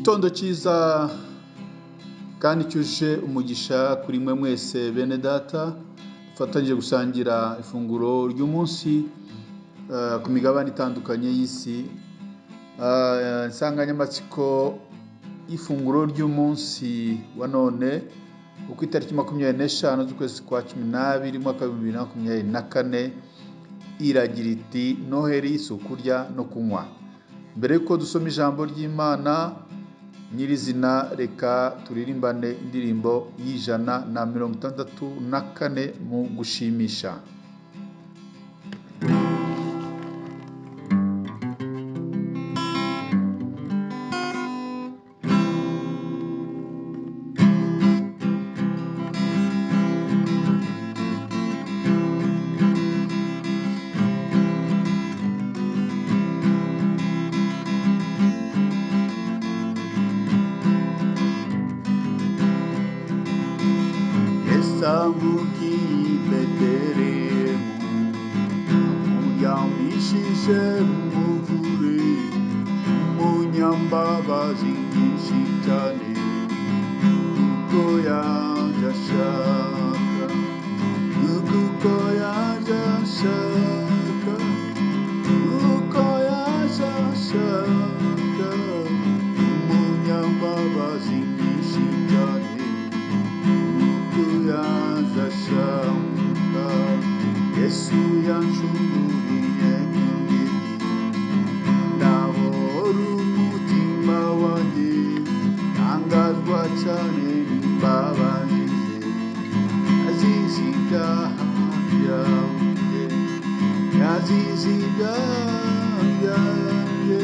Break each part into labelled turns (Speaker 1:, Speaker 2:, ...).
Speaker 1: Igitondo cyiza kandi cyuje umugisha kuri mwe mwese bene data dufatanyije gusangira ifunguro ry'umunsi ku migabane itandukanye y'isi. Insanganyamatsiko y'ifunguro ry'umunsi wa none uko itariki 25 z'ukwezi kwa 12 mwaka wa 2024 iragira iti Noheri si ukurya no kunywa. Mbere yuko dusoma ijambo ry'Imana nyirizina, reka turirimbane indirimbo y'164 mu gushimisha. Samuki Betelehemu amuyambishije umuvure, umunyambabazi nyinshi cyane, kuko yaje ashaka, kuko yaje ashaka, kuko yaje ashaka, umunyambabazi nyinshi cyane, yazashaka. Yesu yanshunguriye kungiti, ndabora umutima wanjye, ntangazwa cyane n'imbabazi ze, yazize ibyaha byanjye, yazize ibyaha byanjye,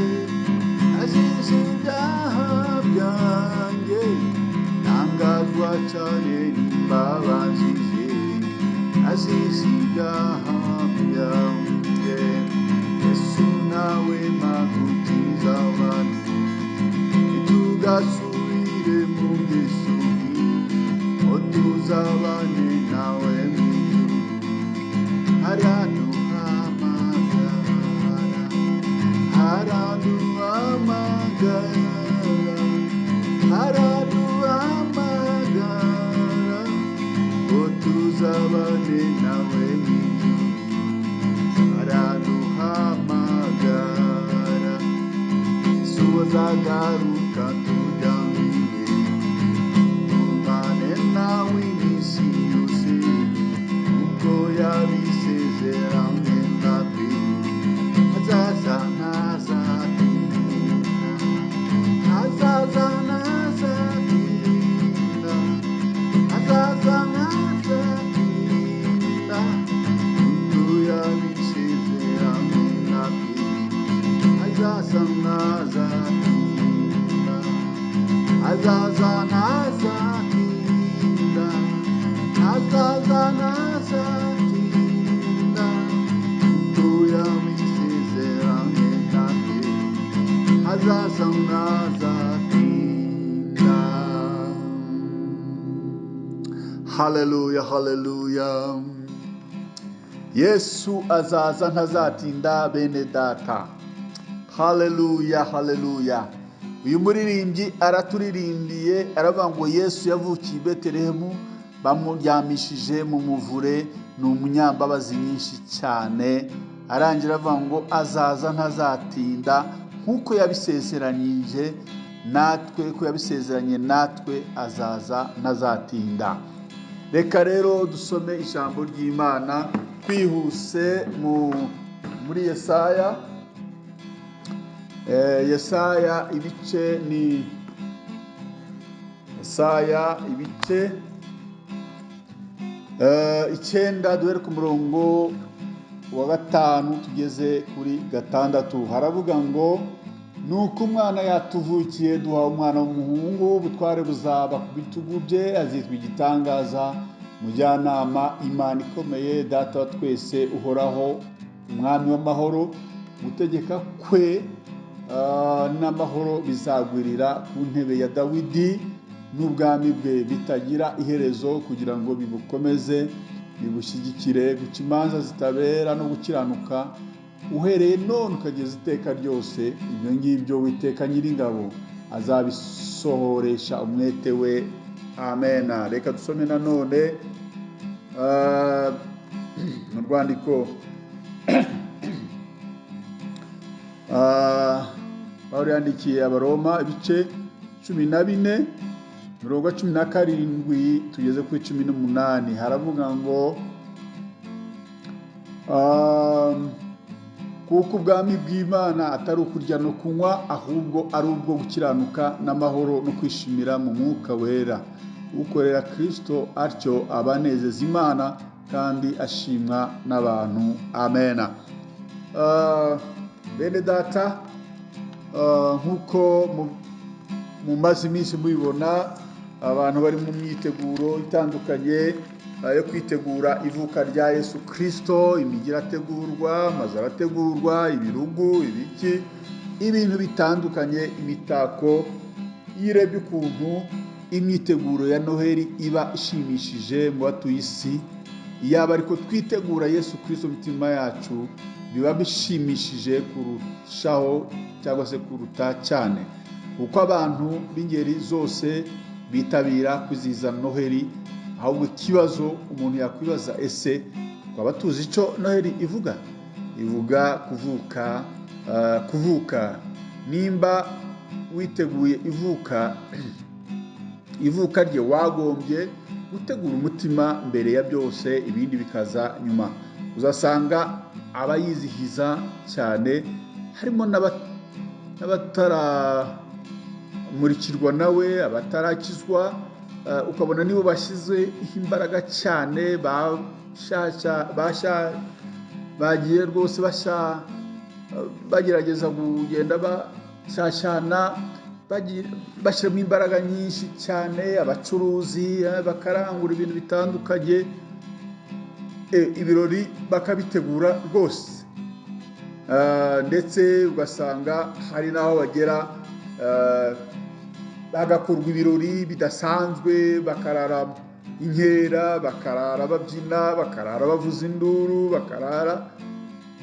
Speaker 1: yazize ibyaha byanjye, ntangazwa cyane n'imbabazi ze, yazize ibyaha byanjye. Yesu nawe magutiza abantu, ntitugasubire mu ngeso mbi, ngo tuzabane nawe mu ijuru. Haraduhamagara, haraduhamagara, haraduhamagara, ngo tuzabane nawe mu ijuru. Haraduhamagara, Yesu azagaruka tujyanire, tubane nawe iminsi yose, kuko yabisezeranye natwe. Hazaza ntazatinda, hazaza ntazatinda, hazaza ntazatinda, kuko yabisezeranye natwe. Hazaza ntazatinda, hazaza ntazatinda, hazaza ntazatinda, kuko yabisezeranye natwe. Hazaza ntazatinda. Haleluya, haleluya. Yesu azaza ntazatinda bene data. Haleluya, haleluya. Uyu muririmbyi araturirimbiye aravuga ngo Yesu yavukiye i Betelehemu, bamuryamishije mu muvure, ni umunyambabazi nyinshi cyane. Arangira avuga ngo azaza ntazatinda, nkuko yabisezeranyije natwe, ko yabisezeranye natwe, azaza ntazatinda. Reka rero dusome ijambo ry'Imana twihuse muri Yesaya. Yesaya ibice ni Yesaya ibice 9 duhere ku murongo wa 5 tugeze kuri 6. Haravuga ngo nuko umwana yatuvukiye, duha umwana w'umuhungu, ubutware buzaba ku bitugu bye, azitwa igitangaza, mujyanama, Imana ikomeye, data wa twese, uhoraho, umwami w'amahoro. Gutegeka kwe n'amahoro bizagwirira ku ntebe ya Dawidi n'ubwami bwe bitagira iherezo, kugira ngo bibukomeze bibushyigikire, guca imanza zitabera no gukiranuka, uhereye none ukageza iteka ryose. Ibyo ngibyo Uwiteka Nyiringabo azabisohoresha umwete we. Amen. Reka dusome nanone mu rwandiko Pawulo yandikiye Abaroma ibice 14 mirongo 17 tugeze kuri 18. Haravuga ngo kuko ubwami bw'Imana atari ukurya no kunywa, ahubwo ari ubwo gukiranuka n'amahoro no kwishimira mu mwuka wera. Ukorera Kristo atyo abanezeza Imana kandi ashimwa n'abantu. Amen. Bene data, nk'uko mumaze iminsi mubibona, abantu bari mu myiteguro itandukanye yo kwitegura ivuka rya Yesu Kristo. Imijyi irategurwa, amazu arategurwa, ibirugu, ibiki, ibintu bitandukanye, imitako. Iyo urebye ukuntu imyiteguro ya Noheli iba ishimishije mu batuye isi, yaba ariko twitegura Yesu Kristo mu mitima yacu, biba bishimishije kurushaho cyangwa se kuruta cyane, kuko abantu b'ingeri zose bitabira kwizihiza Noheli. Ahubwo ikibazo umuntu yakwibaza, ese twaba tuzi icyo Noheli ivuga? Ivuga kuvuka. Nimba witeguye ivuka rye, wagombye gutegura umutima mbere ya byose, ibindi bikaza nyuma. Uzasanga abayizihiza cyane harimo n'abataramurikirwa nawe, abatarakizwa, ukabona nibo bashyize imbaraga cyane, bagiye rwose bagerageza kugenda bashyashyana, bashyiramo imbaraga nyinshi cyane. Abacuruzi bakarangura ibintu bitandukanye, ibirori bakabitegura rwose, ndetse ugasanga hari n'aho bagera hagakorwa ibirori bidasanzwe, bakarara inkera, bakarara babyina, bakarara bavuza induru,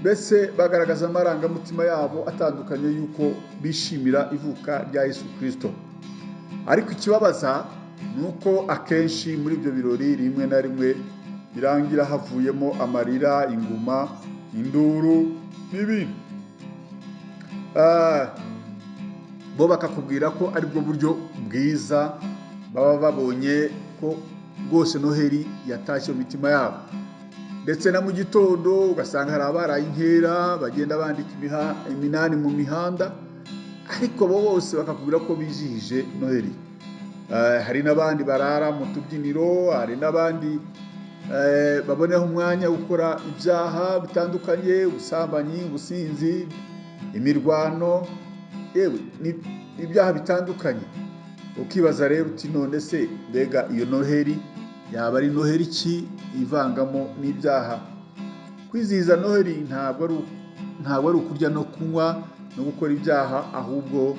Speaker 1: mbese bagaragaza amarangamutima yabo atandukanye y'uko bishimira ivuka rya Yesu Kristo. Ariko ikibabaza ni uko akenshi muri ibyo birori rimwe na rimwe birangira havuyemo amarira, inguma, induru n'ibindi. Bo bakakubwira ko aribwo buryo bwiza baba babonye ko rwose Noheli yatashye mu mitima yabo. Ndetse na mu gitondo ugasanga hari abaraye inkera, bagenda bandika iminani mu mihanda, ariko bo bose bakakubwira ko bizihije Noheli. Hari n'abandi barara mu tubyiniro, hari n'abandi baboneho umwanya wo gukora ibyaha bitandukanye, ubusambanyi, ubusinzi, imirwano, yewe ibyaha bitandukanye. Ukibaza rero uti, none se mbega iyo Noheli yaba ari Noheli ki ivangamo n'ibyaha? Kwizihiza Noheli ntabwo ari ukurya no kunywa no gukora ibyaha, ahubwo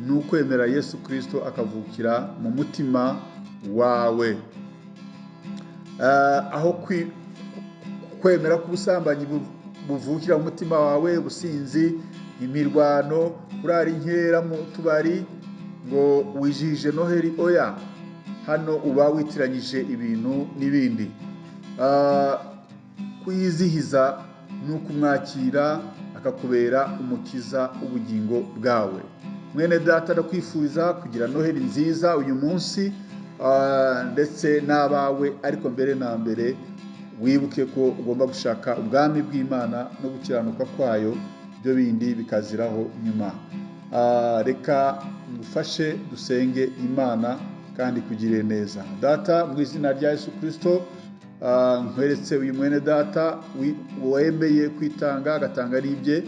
Speaker 1: ni ukwemera Yesu Kristo akavukira mu mutima wawe. Aho kwemera ko ubusambanyi buvukira mu mutima wawe, ubusinzi, imirwano, kurara inkera mu tubari, ngo wijihije Noheli. Oya, hano uba witiranyije ibintu n'ibindi. Kuyizihiza ni ukumwakira akakubera umukiza w'ubugingo bwawe. Mwene data, ndakwifuriza kugira Noheli nziza uyu munsi, ndetse n'abawe. Ariko mbere na mbere wibuke ko ugomba gushaka ubwami bw'Imana no gukiranuka kwayo, ibyo bindi bikaziraho nyuma. Reka ngufashe dusenge Imana kandi kugire neza. Data, mu izina rya Yesu Kristo, nkweretse uyu mwene data wemeye kwitanga agatanga n'ibye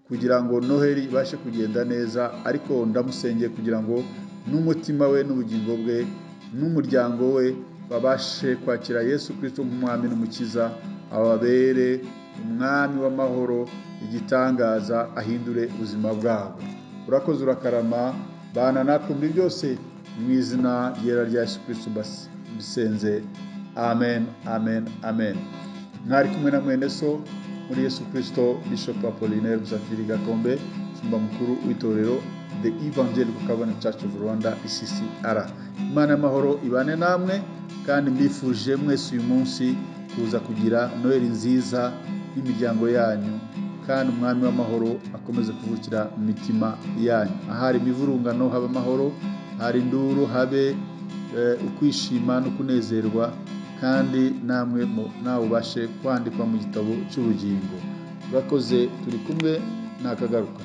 Speaker 1: kugira ngo Noheli ibashe kugenda neza. Ariko ndamusengeye kugira ngo n'umutima we n'ubugingo bwe n'umuryango we babashe kwakira Yesu Kristo nk'umwami n'umukiza, ababere umwami w'amahoro, igitangaza, ahindure ubuzima bwabo. Urakoze, urakarama, bana natwe muri byose, mu izina ryera rya Yesu Kristo bisenze. Amen, amen, amen. Mwari kumwe na mwene so muri Yesu Kristo, Bishop Apollinaire Musafiri Gakombe, umushumba mukuru w'itorero The Evangelical Covenant Church of Rwanda ECCR. Imana y'amahoro ibane namwe, kandi mbifuje mwese uyu munsi kuza kugira Noheli nziza n'imiryango yanyu, kandi umwami w'amahoro akomeze kuvukira mu mitima yanyu. Ahari imivurungano haba amahoro, hari induru habe ukwishima no kunezerwa, kandi nawe ubashe kwandikwa mu gitabo cy'ubugingo. Urakoze, turi kumwe, nakagaruka.